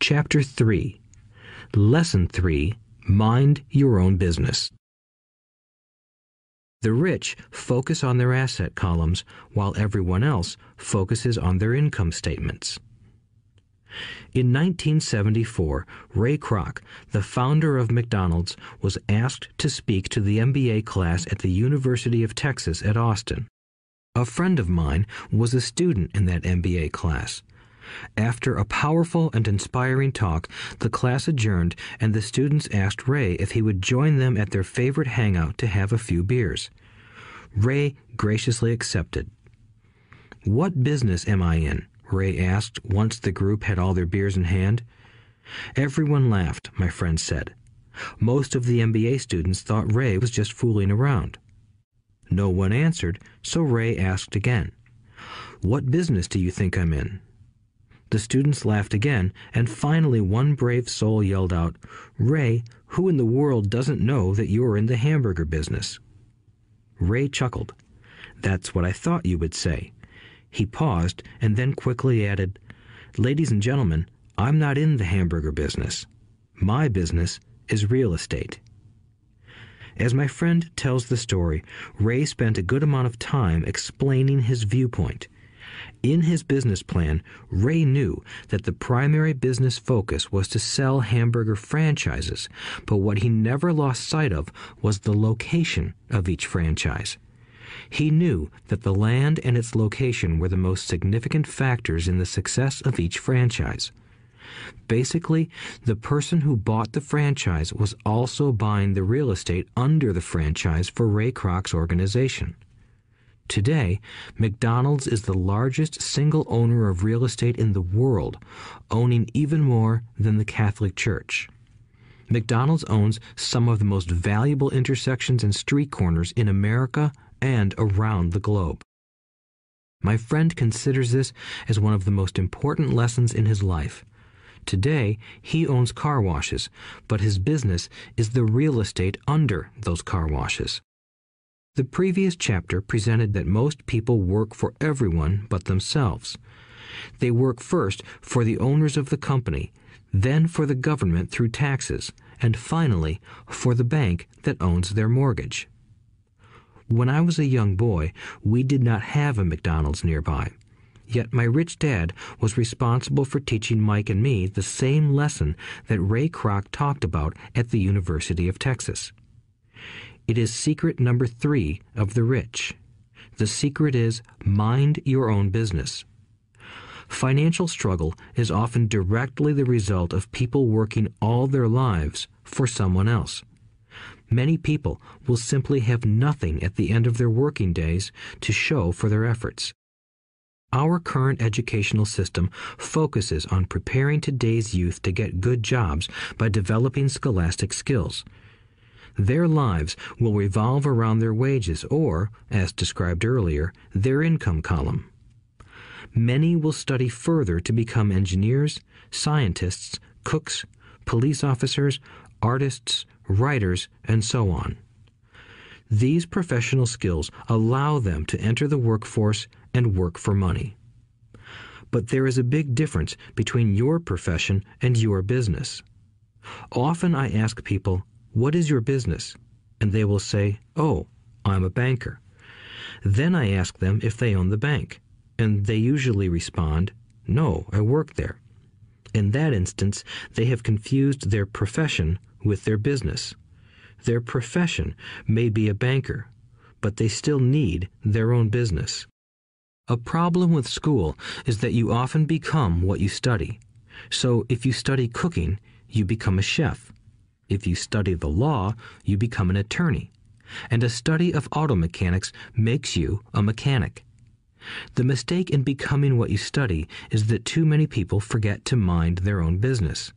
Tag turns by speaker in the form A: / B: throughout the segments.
A: Chapter 3. Lesson 3. Mind your own business. The rich focus on their asset columns while everyone else focuses on their income statements. In 1974, Ray Kroc, the founder of McDonald's, was asked to speak to the MBA class at the University of Texas at Austin. A friend of mine was a student in that MBA class. After a powerful and inspiring talk, the class adjourned and the students asked Ray if he would join them at their favorite hangout to have a few beers. Ray graciously accepted. "What business am I in?" Ray asked once the group had all their beers in hand. Everyone laughed, my friend said. Most of the MBA students thought Ray was just fooling around. No one answered, so Ray asked again. "What business do you think I'm in?" The students laughed again, and finally one brave soul yelled out, "Ray, who in the world doesn't know that you're in the hamburger business?" Ray chuckled. "That's what I thought you would say." He paused and then quickly added, "Ladies and gentlemen, I'm not in the hamburger business. My business is real estate." As my friend tells the story, Ray spent a good amount of time explaining his viewpoint. In his business plan, Ray knew that the primary business focus was to sell hamburger franchises, but what he never lost sight of was the location of each franchise. He knew that the land and its location were the most significant factors in the success of each franchise. Basically, the person who bought the franchise was also buying the real estate under the franchise for Ray Kroc's organization. Today, McDonald's is the largest single owner of real estate in the world, owning even more than the Catholic Church. McDonald's owns some of the most valuable intersections and street corners in America and around the globe. My friend considers this as one of the most important lessons in his life. Today, he owns car washes, but his business is the real estate under those car washes. The previous chapter presented that most people work for everyone but themselves. They work first for the owners of the company, then for the government through taxes, and finally for the bank that owns their mortgage. When I was a young boy, we did not have a McDonald's nearby. Yet my rich dad was responsible for teaching Mike and me the same lesson that Ray Kroc talked about at the University of Texas. It is secret number 3 of the rich. The secret is mind your own business. Financial struggle is often directly the result of people working all their lives for someone else. Many people will simply have nothing at the end of their working days to show for their efforts. Our current educational system focuses on preparing today's youth to get good jobs by developing scholastic skills. Their lives will revolve around their wages or, as described earlier, their income column. Many will study further to become engineers, scientists, cooks, police officers, artists, writers, and so on. These professional skills allow them to enter the workforce and work for money. But there is a big difference between your profession and your business. Often I ask people, "What is your business?" And they will say, "Oh, I'm a banker." Then I ask them if they own the bank, and they usually respond, "No, I work there." In that instance, they have confused their profession with their business. Their profession may be a banker, but they still need their own business. A problem with school is that you often become what you study. So if you study cooking, you become a chef. If you study the law, you become an attorney. And a study of auto mechanics makes you a mechanic. The mistake in becoming what you study is that too many people forget to mind their own business.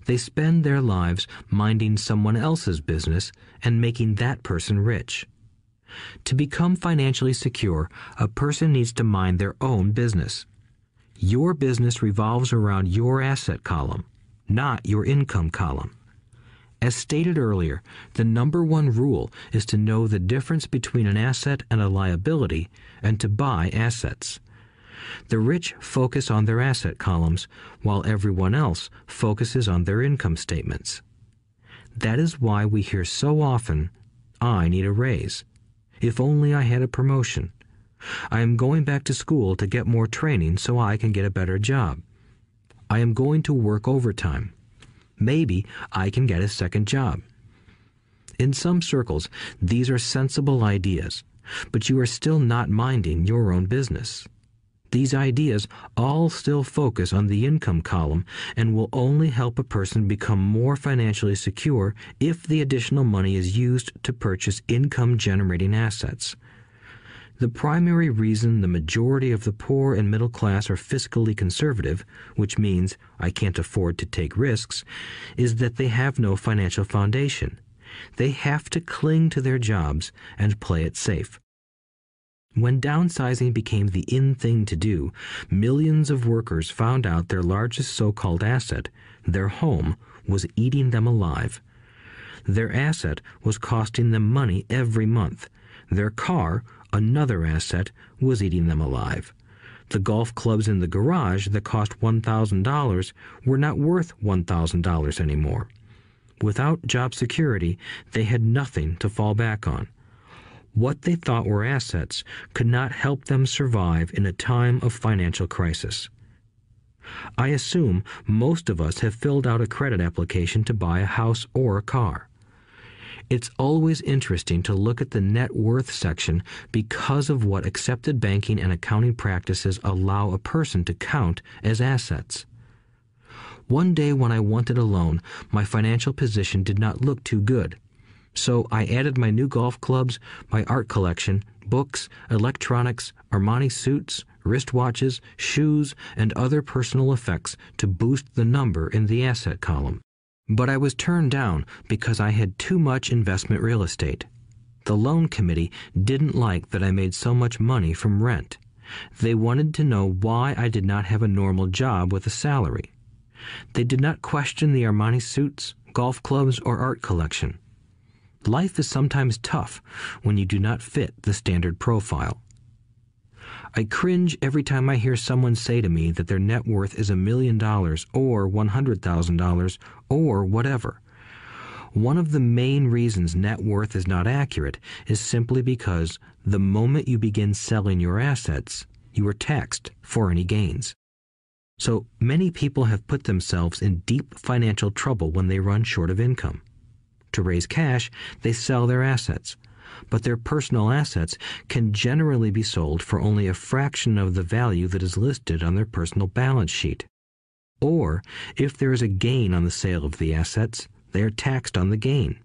A: They spend their lives minding someone else's business and making that person rich. To become financially secure, a person needs to mind their own business. Your business revolves around your asset column, not your income column. As stated earlier, the number 1 rule is to know the difference between an asset and a liability and to buy assets. The rich focus on their asset columns, while everyone else focuses on their income statements. That is why we hear so often, "I need a raise. If only I had a promotion. I am going back to school to get more training so I can get a better job. I am going to work overtime. Maybe I can get a second job." In some circles, these are sensible ideas, but you are still not minding your own business. These ideas all still focus on the income column and will only help a person become more financially secure if the additional money is used to purchase income-generating assets. The primary reason the majority of the poor and middle class are fiscally conservative, which means I can't afford to take risks, is that they have no financial foundation. They have to cling to their jobs and play it safe. When downsizing became the in thing to do, millions of workers found out their largest so-called asset, their home, was eating them alive. Their asset was costing them money every month. Their car, another asset, was eating them alive. The golf clubs in the garage that cost $1,000 were not worth $1,000 anymore. Without job security, they had nothing to fall back on. What they thought were assets could not help them survive in a time of financial crisis. I assume most of us have filled out a credit application to buy a house or a car. It's always interesting to look at the net worth section because of what accepted banking and accounting practices allow a person to count as assets. One day when I wanted a loan, my financial position did not look too good. So I added my new golf clubs, my art collection, books, electronics, Armani suits, wristwatches, shoes, and other personal effects to boost the number in the asset column. But I was turned down because I had too much investment real estate. The loan committee didn't like that I made so much money from rent. They wanted to know why I did not have a normal job with a salary. They did not question the Armani suits, golf clubs, or art collection. Life is sometimes tough when you do not fit the standard profile. I cringe every time I hear someone say to me that their net worth is $1 million or $100,000 or whatever. One of the main reasons net worth is not accurate is simply because the moment you begin selling your assets, you are taxed for any gains. So many people have put themselves in deep financial trouble when they run short of income. To raise cash, they sell their assets, but their personal assets can generally be sold for only a fraction of the value that is listed on their personal balance sheet. Or, if there is a gain on the sale of the assets, they are taxed on the gain.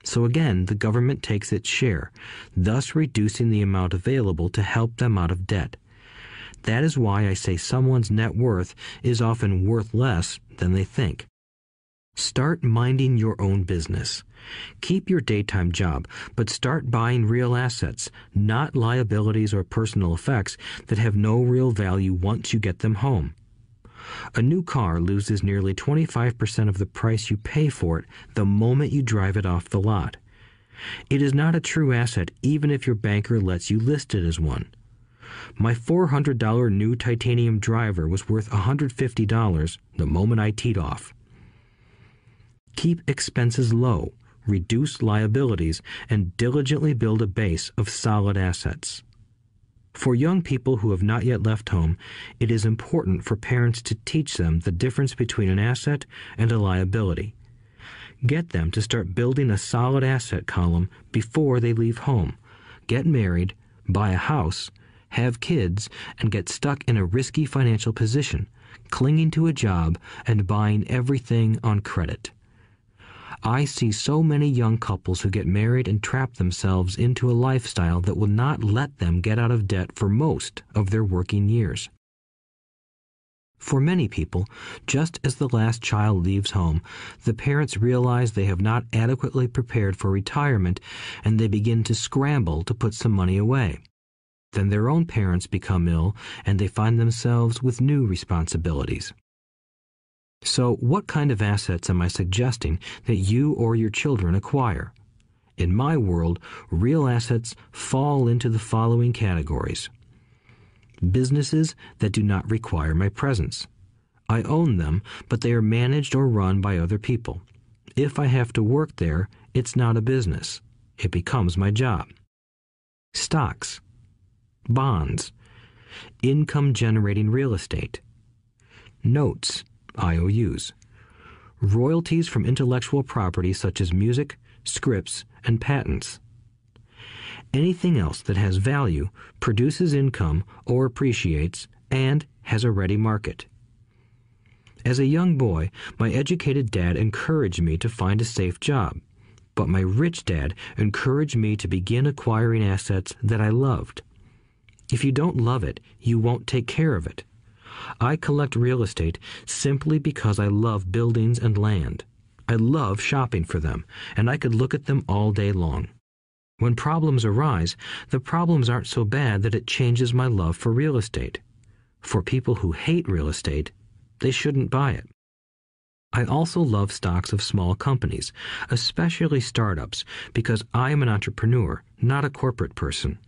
A: So again, the government takes its share, thus reducing the amount available to help them out of debt. That is why I say someone's net worth is often worth less than they think. Start minding your own business. Keep your daytime job, but start buying real assets, not liabilities or personal effects that have no real value once you get them home. A new car loses nearly 25% of the price you pay for it the moment you drive it off the lot. It is not a true asset even if your banker lets you list it as one. My $400 new titanium driver was worth $150 the moment I teed off. Keep expenses low, reduce liabilities, and diligently build a base of solid assets. For young people who have not yet left home, it is important for parents to teach them the difference between an asset and a liability. Get them to start building a solid asset column before they leave home, get married, buy a house, have kids, and get stuck in a risky financial position, clinging to a job and buying everything on credit. I see so many young couples who get married and trap themselves into a lifestyle that will not let them get out of debt for most of their working years. For many people, just as the last child leaves home, the parents realize they have not adequately prepared for retirement and they begin to scramble to put some money away. Then their own parents become ill and they find themselves with new responsibilities. So what kind of assets am I suggesting that you or your children acquire? In my world, real assets fall into the following categories. businesses that do not require my presence. I own them, but they are managed or run by other people. If I have to work there, it's not a business. It becomes my job. Stocks, bonds, income-generating real estate, notes, IOUs, royalties from intellectual property such as music, scripts, and patents. Anything else that has value, produces income, or appreciates, and has a ready market. As a young boy, my educated dad encouraged me to find a safe job, but my rich dad encouraged me to begin acquiring assets that I loved. If you don't love it, you won't take care of it. I collect real estate simply because I love buildings and land. I love shopping for them, and I could look at them all day long. When problems arise, the problems aren't so bad that it changes my love for real estate. For people who hate real estate, they shouldn't buy it. I also love stocks of small companies, especially startups, because I am an entrepreneur, not a corporate person.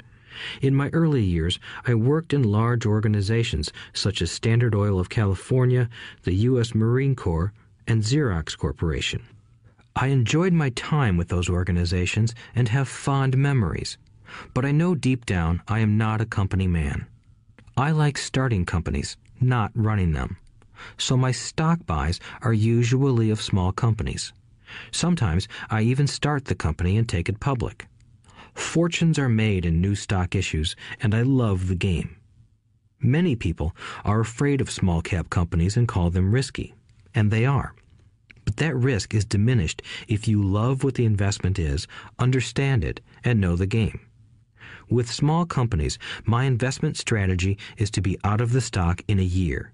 A: In my early years, I worked in large organizations such as Standard Oil of California, the U.S. Marine Corps, and Xerox Corporation. I enjoyed my time with those organizations and have fond memories, but I know deep down I am not a company man. I like starting companies, not running them. So my stock buys are usually of small companies. Sometimes I even start the company and take it public. Fortunes are made in new stock issues, and I love the game. Many people are afraid of small-cap companies and call them risky, and they are. But that risk is diminished if you love what the investment is, understand it, and know the game. With small companies, my investment strategy is to be out of the stock in a year.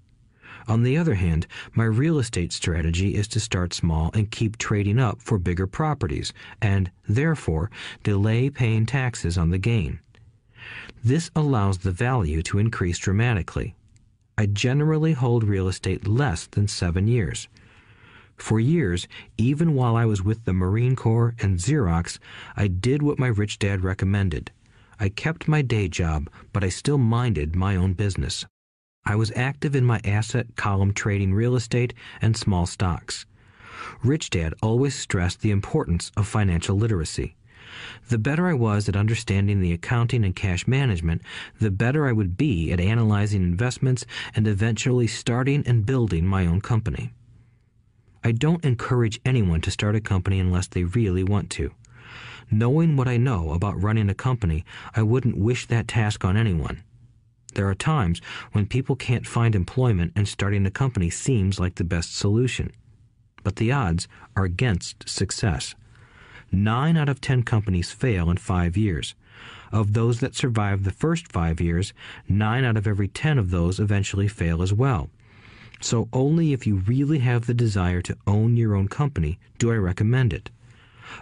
A: On the other hand, my real estate strategy is to start small and keep trading up for bigger properties, and, therefore, delay paying taxes on the gain. This allows the value to increase dramatically. I generally hold real estate less than 7 years. For years, even while I was with the Marine Corps and Xerox, I did what my rich dad recommended. I kept my day job, but I still minded my own business. I was active in my asset column trading real estate and small stocks. Rich Dad always stressed the importance of financial literacy. The better I was at understanding the accounting and cash management, the better I would be at analyzing investments and eventually starting and building my own company. I don't encourage anyone to start a company unless they really want to. Knowing what I know about running a company, I wouldn't wish that task on anyone. There are times when people can't find employment and starting a company seems like the best solution. But the odds are against success. 9 out of 10 companies fail in 5 years. Of those that survive the first 5 years, 9 out of every 10 of those eventually fail as well. So only if you really have the desire to own your own company do I recommend it.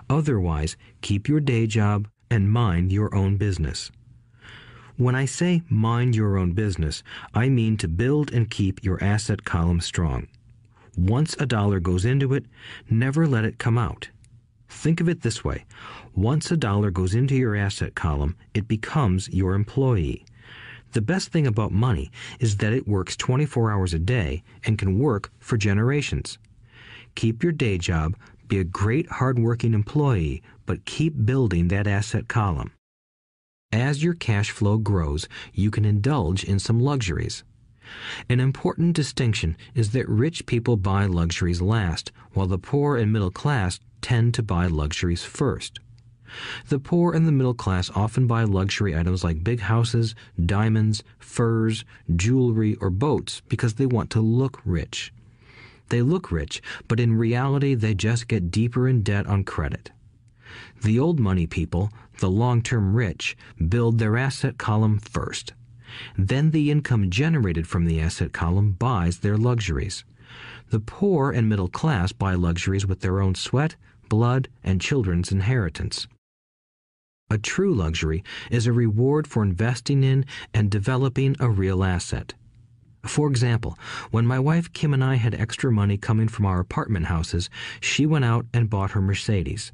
A: Otherwise, keep your day job and mind your own business. When I say mind your own business, I mean to build and keep your asset column strong. Once a dollar goes into it, never let it come out. Think of it this way. Once a dollar goes into your asset column, it becomes your employee. The best thing about money is that it works 24 hours a day and can work for generations. Keep your day job, be a great hard-working employee, but keep building that asset column. As your cash flow grows, you can indulge in some luxuries. An important distinction is that rich people buy luxuries last, while the poor and middle class tend to buy luxuries first. The poor and the middle class often buy luxury items like big houses, diamonds, furs, jewelry, or boats because they want to look rich. They look rich, but in reality they just get deeper in debt on credit. The old money people, the long-term rich, build their asset column first. Then the income generated from the asset column buys their luxuries. The poor and middle class buy luxuries with their own sweat, blood, and children's inheritance. A true luxury is a reward for investing in and developing a real asset. For example, when my wife Kim and I had extra money coming from our apartment houses, she went out and bought her Mercedes.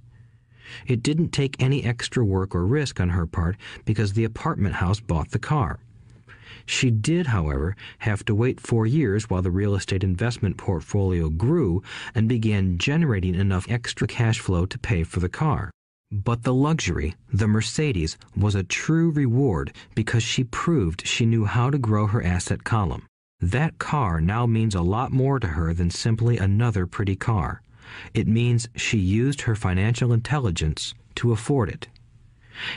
A: It didn't take any extra work or risk on her part because the apartment house bought the car. She did, however, have to wait 4 years while the real estate investment portfolio grew and began generating enough extra cash flow to pay for the car. But the luxury, the Mercedes, was a true reward because she proved she knew how to grow her asset column. That car now means a lot more to her than simply another pretty car. It means she used her financial intelligence to afford it.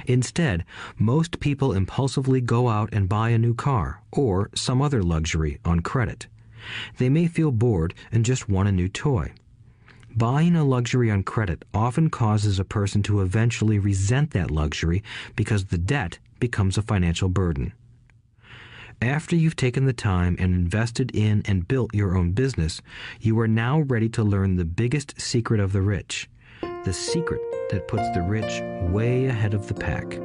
A: Instead, most people impulsively go out and buy a new car or some other luxury on credit. They may feel bored and just want a new toy. Buying a luxury on credit often causes a person to eventually resent that luxury because the debt becomes a financial burden. After you've taken the time and invested in and built your own business, you are now ready to learn the biggest secret of the rich, the secret that puts the rich way ahead of the pack.